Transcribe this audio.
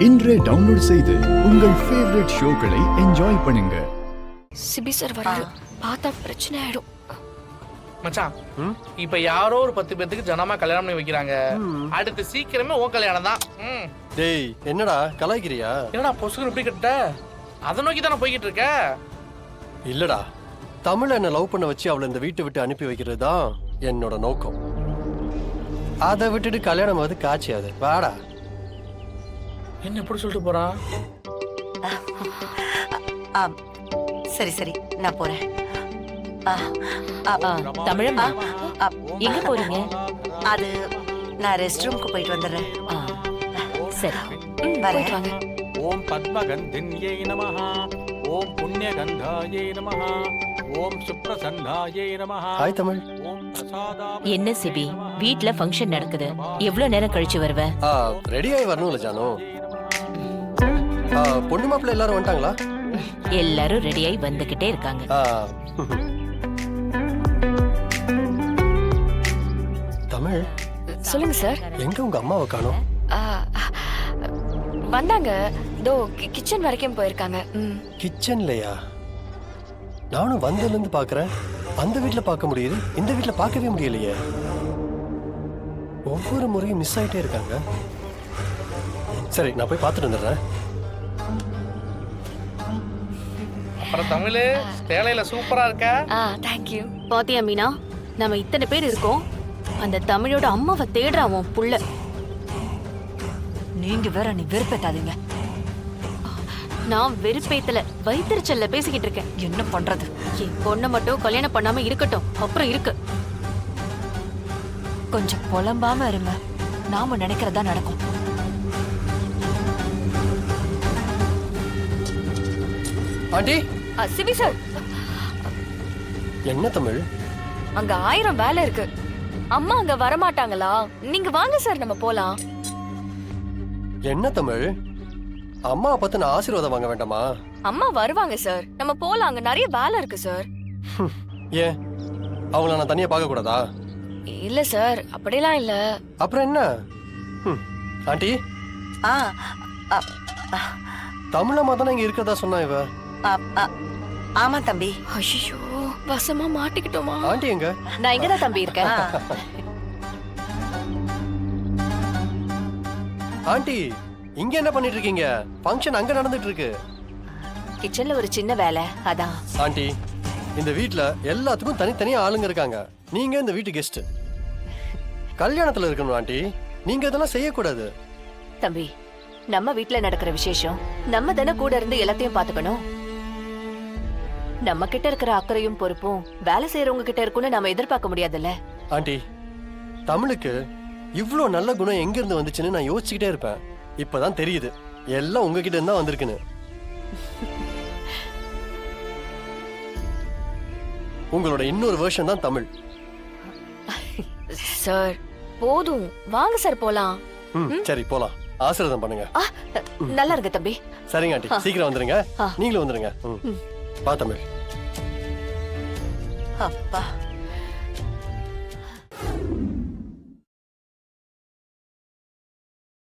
இன்றே டவுன்லோட் செய்து உங்கள் ஃபேவரட் ஷோக்களை என்ஜாய் பண்ணுங்க. சிபி சார் வராரு, பார்த்தா பிரச்சனை ஆயிடும். மச்சான், இப்ப யாரோ ஒரு 10 பேருக்கு ஜனமா கல்யாணம் பண்ணி வைக்கிறாங்க. அடுத்து சீக்கிரமே உன் கல்யாணம் தான். டேய், என்னடா கலாய்க்கிறியா? என்னடா பொசுக்கு இப்படி கட்ட? அதை நோக்கி தானே போய்கிட்டு இருக்க? இல்லடா, தமிழ என்ன லவ் பண்ண வச்சு அவளை இந்த வீட்டை விட்டு அனுப்பி வைக்கிறது தான் என்னோட நோக்கம். அதை விட்டுட்டு கல்யாணம் வந்து காய்ச்சியாது. வாடா. என்ன எப்படி சொல்லிட்டு போறான்? சரி சரி, நான் போறேன். தமிழம்மா, எங்க போறீங்க? அது நான் ரெஸ்ட் ரூமுக்கு போயிட்டு வந்துடுறேன். சரி, வரேன். வாங்க. ஓம் பத்மகந்தின்யே நமஹ, ஓம் புண்ணியகந்தாயே நமஹ, ஓம் சுப்ரசன்னாயே நமஹ. ஹாய் தமிழ். ஓம் பிரசாதா. என்ன சிபி, வீட்ல ஃபங்க்ஷன் நடக்குது. எவ்வளவு நேரம் கழிச்சு வருவ? ரெடி ஆகி வரணும்ல ஜானு? பொண்ணு மாப்பிள்ள எல்லாரும் வந்துட்டாங்களா? எல்லாரும் ரெடியாகி வந்துகிட்டே இருக்காங்க. தமிழ், சொல்லுங்க சார். எங்க உங்க அம்மாவை காணோம்? வந்தாங்க, இதோ கிச்சன் வரைக்கும் போயிருக்காங்க. கிச்சன்லயா? நானும் வந்ததுல இருந்து பாக்குறேன். அந்த வீட்டுல பார்க்க முடியுது, இந்த வீட்டுல பார்க்கவே முடியலையே. ஒவ்வொரு முறையும் மிஸ் ஆயிட்டே இருக்காங்க. சரி, நான் போய் பார்த்துட்டு வந்துடுறேன். அப்புறம் தமிழ் சேலையில சூப்பரா இருக்கா? தேங்க்யூ. பாத்தியா மீனா, நம்ம இத்தனை பேர் இருக்கோம், அந்த தமிழோட அம்மாவை தேடுறான் புள்ள. நீங்க வேற நீ வெறுப்பேத்தாதீங்க. நான் வெறுப்பேத்தல, வைத்தறிச்சல்ல பேசிக்கிட்டு இருக்கேன். என்ன பண்றது? என் பொண்ணை மட்டும் கல்யாணம் பண்ணாம இருக்கட்டும், அப்புறம் இருக்கு. கொஞ்சம் புலம்பாம இருங்க, நாம நினைக்கிறதா நடக்கும். ஆண்டி. சிபி சார், என்ன தமிழ்? அங்க 1000 வேலை இருக்கு. அம்மா அங்க வரமாட்டாங்களா? நீங்க வாங்க சார், நம்ம போலாம். என்ன தமிழ், அம்மா பார்த்து நான் ஆசீர்வாதம் வாங்க வேண்டாமா? அம்மா வருவாங்க சார், நம்ம போலாம். அங்க நிறைய வேலை இருக்கு சார். ஏன், அவங்கள நான் தனியா பார்க்க கூடாதா? இல்ல சார், அப்படிலாம் இல்ல. அப்புறம் என்ன? ஆண்டி, தமிழம்மா தானே இங்க இருக்கிறதா சொன்னா இவ. ஆமா தம்பி. ஐயோ, வசமா மாட்டிக்கிட்டோமா? ஆண்டி எங்க? நான் இங்கதான் தம்பி இருக்கேன். ஆண்டி, இங்க என்ன பண்ணிட்டு இருக்கீங்க? ஃபங்க்ஷன் அங்க நடந்துட்டு இருக்கு. கிச்சன்ல ஒரு சின்ன வேலை, அதான். ஆண்டி, இந்த வீட்ல எல்லாத்துக்கும் தனித்தனியா ஆளுங்க இருக்காங்க. நீங்க இந்த வீட்டு கெஸ்ட். கல்யாணத்துல இருக்கணும் ஆண்டி, நீங்க இதெல்லாம் செய்யக்கூடாது. தம்பி, நம்ம வீட்ல நடக்கிற விசேஷம், நம்ம தானே கூட இருந்து எல்லாத்தையும் பாத்துக்கணும். நம்ம கிட்ட இருக்கிற அக்கறையும் பொறுப்பும் வேலை செய்யறவங்க கிட்ட இருக்குன்னு நாம எதிர்பார்க்க முடியாதுல்ல. ஆண்டி, தமிழுக்கு இவ்ளோ நல்ல குணம் எங்க இருந்து வந்துச்சுன்னு நான் யோசிச்சுக்கிட்டே இருப்பேன். இப்பதான் தெரியுது, எல்லாம் உங்ககிட்ட இருந்தா வந்திருக்குன்னு. உங்களோட இன்னொரு வெர்ஷன் தான் தமிழ். சார் போதும், வாங்க சார் போலாம். சரி போலாம். ஆசீர்வாதம் பண்ணுங்க. நல்லா இருக்கு தம்பி. சரிங்க ஆண்டி, சீக்கிரம் வந்துருங்க. நீங்களும் வந்துருங்க. பா தமிழ். அப்பா.